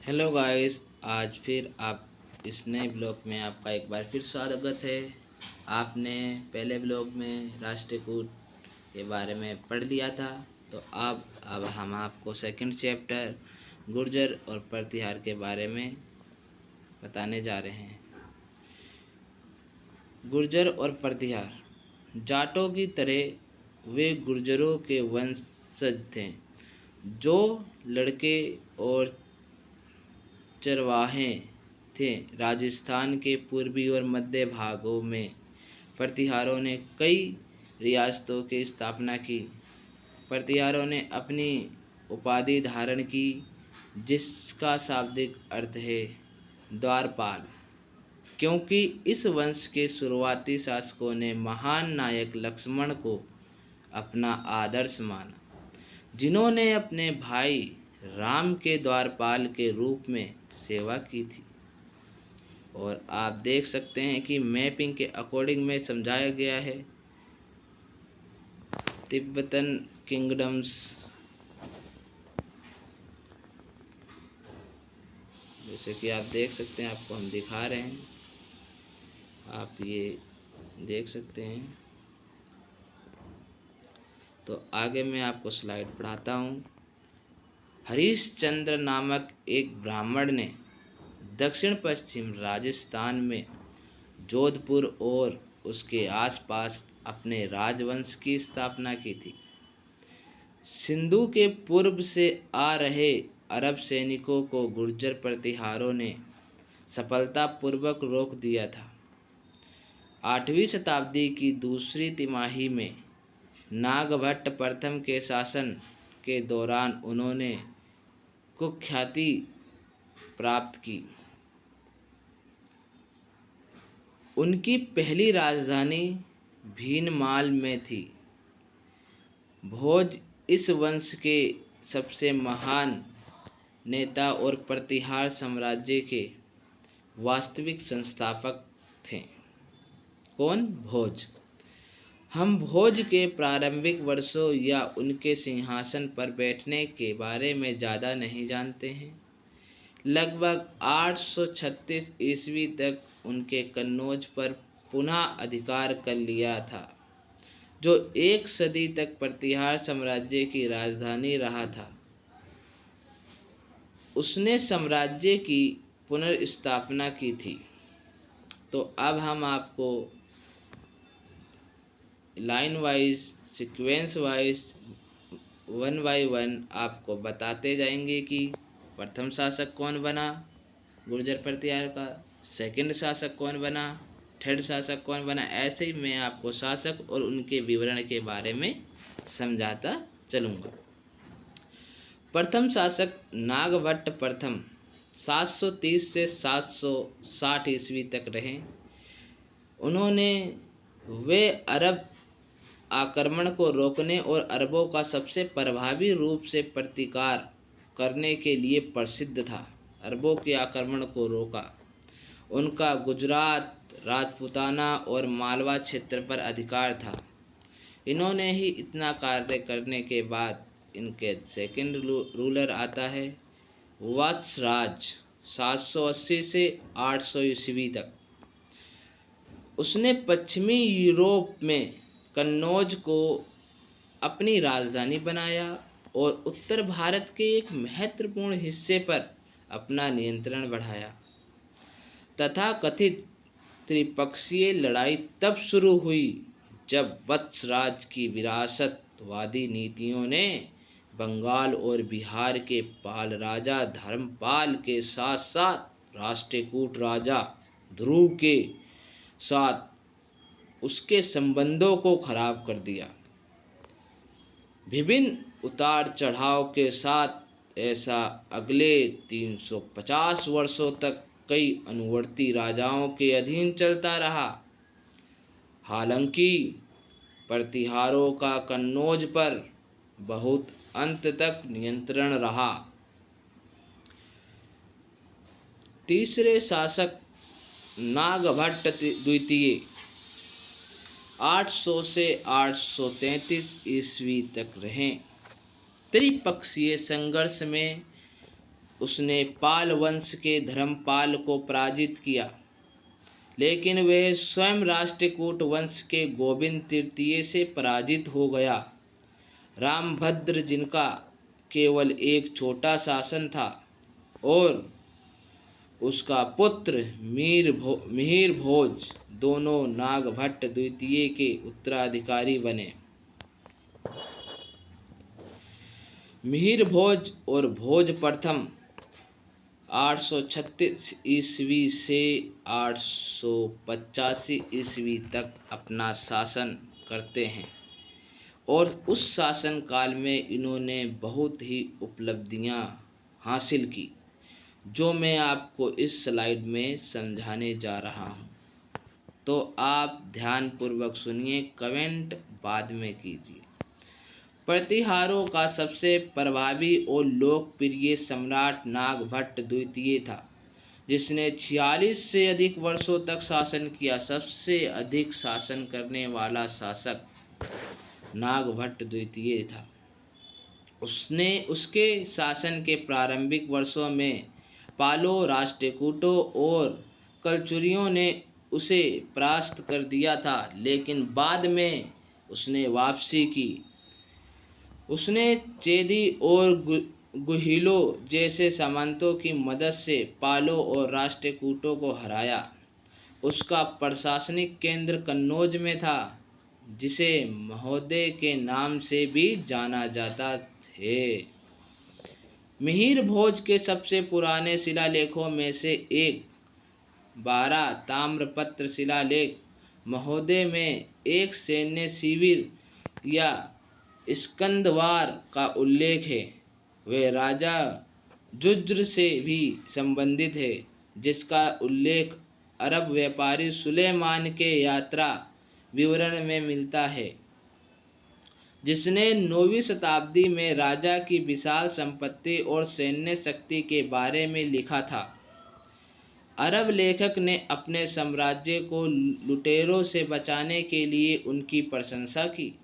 Hello guys. आज फिर आप इस नए ब्लॉग में आपका एक बार फिर स्वागत है। आपने पहले ब्लॉग में राष्ट्रकूट के बारे में पढ़ लिया था, तो अब हम आपको सेकंड चैप्टर गुर्जर और प्रतिहार के बारे में बताने जा रहे हैं। गुर्जर और प्रतिहार जाटों की तरह वे गुर्जरों के वंशज थे। जो लड़के और चरवाहे थे। राजस्थान के पूर्वी और मध्य भागों में प्रतिहारों ने कई रियासतों की स्थापना की। प्रतिहारों ने अपनी उपाधि धारण की, जिसका शाब्दिक अर्थ है द्वारपाल, क्योंकि इस वंश के शुरुआती शासकों ने महान नायक लक्ष्मण को अपना आदर्श माना, जिन्होंने अपने भाई राम के द्वारपाल के रूप में सेवा की थी। और आप देख सकते हैं कि मैपिंग के अकॉर्डिंग में समझाया गया है। तिब्बतन किंगडम्स, जैसे कि आप देख सकते हैं, आपको हम दिखा रहे हैं, आप ये देख सकते हैं। तो आगे मैं आपको स्लाइड पढ़ाता हूँ। हरिश्चंद्र नामक एक ब्राह्मण ने दक्षिण पश्चिम राजस्थान में जोधपुर और उसके आसपास अपने राजवंश की स्थापना की थी। सिंधु के पूर्व से आ रहे अरब सैनिकों को गुर्जर प्रतिहारों ने सफलतापूर्वक रोक दिया था। 8वीं शताब्दी की दूसरी तिमाही में नागभट्ट प्रथम के शासन के दौरान उन्होंने कुख्याति प्राप्त की। उनकी पहली राजधानी भीनमाल में थी। भोज इस वंश के सबसे महान नेता और प्रतिहार साम्राज्य के वास्तविक संस्थापक थे। कौन? भोज। हम भोज के प्रारंभिक वर्षों या उनके सिंहासन पर बैठने के बारे में ज़्यादा नहीं जानते हैं। लगभग 836 ईस्वी तक उनके कन्नौज पर पुनः अधिकार कर लिया था, जो एक सदी तक प्रतिहार साम्राज्य की राजधानी रहा था। उसने साम्राज्य की पुनर्स्थापना की थी। तो अब हम आपको line wise, sequence wise, one by one आपको बताते जाएंगे कि प्रथम शासक कौन बना गुर्जर प्रतिहार का, सेकंड शासक कौन बना, थर्ड शासक कौन बना। ऐसे ही मैं आपको शासक और उनके विवरण के बारे में समझाता चलूँगा। प्रथम शासक नागभट्ट प्रथम 730 से 760 ईस्वी तक रहे। उन्होंने वे अरब आक्रमण को रोकने और अरबों का सबसे प्रभावी रूप से प्रतिकार करने के लिए प्रसिद्ध था। अरबों के आक्रमण को रोका। उनका गुजरात, राजपूताना और मालवा क्षेत्र पर अधिकार था। इन्होंने ही इतना कार्य करने के बाद इनके सेकंड रूलर आता है वत्सराज, 780 से 800 ईस्वी तक। उसने पश्चिमी यूरोप में कन्नौज को अपनी राजधानी बनाया और उत्तर भारत के एक महत्वपूर्ण हिस्से पर अपना नियंत्रण बढ़ाया। तथाकथित त्रिपक्षीय लड़ाई तब शुरू हुई जब वत्सराज की विरासतवादी नीतियों ने बंगाल और बिहार के पाल राजा धर्मपाल के साथ साथ राष्ट्रकूट राजा ध्रुव के साथ उसके संबंधों को खराब कर दिया। विभिन्न उतार चढ़ाव के साथ ऐसा अगले 350 वर्षों तक कई अनुवर्ती राजाओं के अधीन चलता रहा। हालांकि प्रतिहारों का कन्नौज पर बहुत अंत तक नियंत्रण रहा। तीसरे शासक नागभट्ट द्वितीय 800 से 833 ईस्वी तक रहे। त्रिपक्षीय संघर्ष में उसने पाल वंश के धर्मपाल को पराजित किया, लेकिन वह स्वयं राष्ट्रकूट वंश के गोविंद तृतीय से पराजित हो गया। रामभद्र, जिनका केवल एक छोटा शासन था, और उसका पुत्र मिहिर भोज दोनों नागभट्ट द्वितीय के उत्तराधिकारी बने। मिहिर भोज और भोज प्रथम 836 ईस्वी से 885 ईस्वी तक अपना शासन करते हैं, और उस शासन काल में इन्होंने बहुत ही उपलब्धियां हासिल की, जो मैं आपको इस स्लाइड में समझाने जा रहा हूं। तो आप ध्यानपूर्वक सुनिए, कमेंट बाद में कीजिए। प्रतिहारों का सबसे प्रभावी और लोकप्रिय सम्राट नागभट्ट द्वितीय था, जिसने 46 से अधिक वर्षों तक शासन किया। सबसे अधिक शासन करने वाला शासक नागभट्ट द्वितीय था। उसके शासन के प्रारंभिक वर्षों में पालों, राष्ट्रकूटों और कलचुरियों ने उसे परास्त कर दिया था, लेकिन बाद में उसने वापसी की। उसने चेदी और गुहिलों जैसे सामंतों की मदद से पालों और राष्ट्रकूटों को हराया। उसका प्रशासनिक केंद्र कन्नौज में था, जिसे महोदय के नाम से भी जाना जाता है। मिहिर भोज के सबसे पुराने शिलालेखों में से एक 12 ताम्रपत्र शिलालेख महोदय में एक सैन्य शिविर या स्कंदवार का उल्लेख है। वह राजा जुज्र से भी संबंधित है, जिसका उल्लेख अरब व्यापारी सुलेमान के यात्रा विवरण में मिलता है, जिसने 9वीं शताब्दी में राजा की विशाल संपत्ति और सैन्य शक्ति के बारे में लिखा था। अरब लेखक ने अपने साम्राज्य को लुटेरों से बचाने के लिए उनकी प्रशंसा की।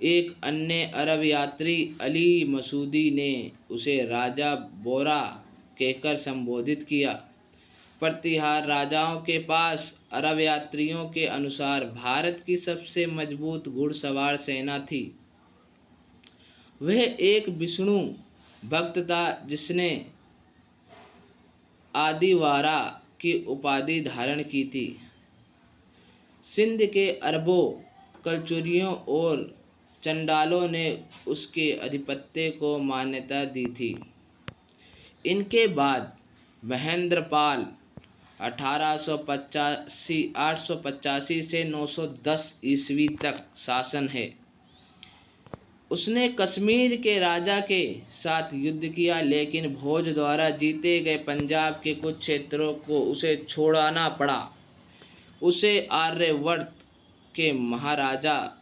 एक अन्य अरब यात्री अली मसूदी ने उसे राजा बोरा कहकर संबोधित किया। प्रतिहार राजाओं के पास अरब यात्रियों के अनुसार भारत की सबसे मजबूत घुड़सवार सेना थी। वह एक विष्णु भक्त था, जिसने आदिवारा की उपाधि धारण की थी। सिंध के अरबों, कलचुरियों और चंडालों ने उसके आधिपत्य को मान्यता दी थी। इनके बाद महेंद्रपाल 885 से 910 ईस्वी तक शासन है। उसने कश्मीर के राजा के साथ युद्ध किया, लेकिन भोज द्वारा जीते गए पंजाब के कुछ क्षेत्रों को उसे छोड़ना पड़ा। उसे आर्यवर्त के महाराजा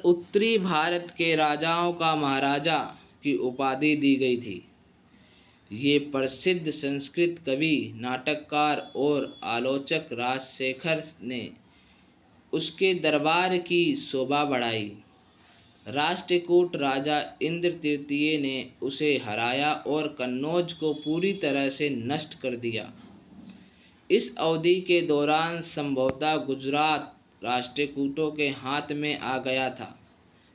उत्तरी भारत के राजाओं का महाराजा की उपाधि दी गई थी। ये प्रसिद्ध संस्कृत कवि, नाटककार और आलोचक राजशेखर ने उसके दरबार की शोभा बढ़ाई। राष्ट्रकूट राजा इंद्र तृतीय ने उसे हराया और कन्नौज को पूरी तरह से नष्ट कर दिया। इस अवधि के दौरान संभवतः गुजरात राष्ट्रकूटों के हाथ में आ गया था,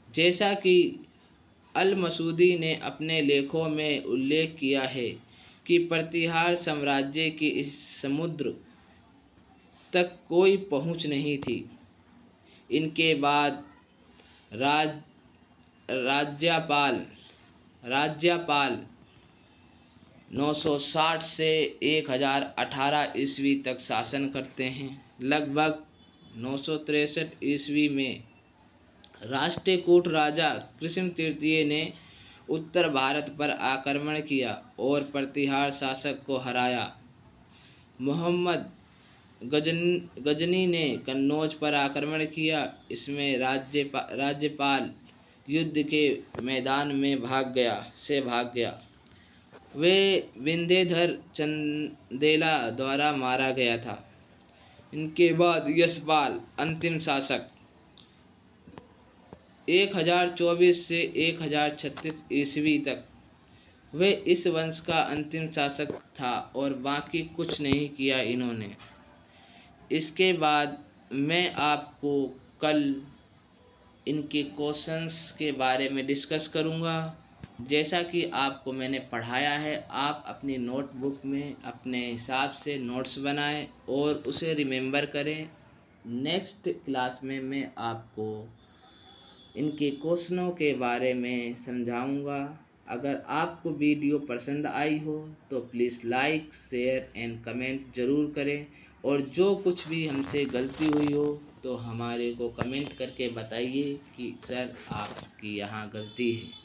जैसा कि अल मसूदी ने अपने लेखों में उल्लेख किया है कि प्रतिहार साम्राज्य की इस समुद्र तक कोई पहुंच नहीं थी। इनके बाद राज्यपाल 960 से 1018 ईस्वी तक शासन करते हैं। लगभग 963 ईस्वी में राष्ट्रकूट राजा कृष्ण तृतीय ने उत्तर भारत पर आक्रमण किया और प्रतिहार शासक को हराया। मोहम्मद गजनी ने कन्नौज पर आक्रमण किया। इसमें राज्यपाल युद्ध के मैदान में भाग गया। वे विंध्यधर चंदेला द्वारा मारा गया था। इनके बाद यशपाल अंतिम शासक 1024 से 1036 ईस्वी तक वह इस वंश का अंतिम शासक था और बाकी कुछ नहीं किया इन्होंने। इसके बाद मैं आपको कल इनके क्वेश्चंस के बारे में डिस्कस करूंगा। जैसा कि आपको मैंने पढ़ाया है, आप अपनी नोटबुक में अपने हिसाब से नोट्स बनाएं और उसे रिमेंबर करें। नेक्स्ट क्लास में मैं आपको इनके क्वेश्चनों के बारे में समझाऊंगा। अगर आपको वीडियो पसंद आई हो तो please like, share and comment ज़रूर करें, और जो कुछ भी हमसे गलती हुई हो तो हमारे को कमेंट करके बताइए कि सर आपकी यहाँ गलती है।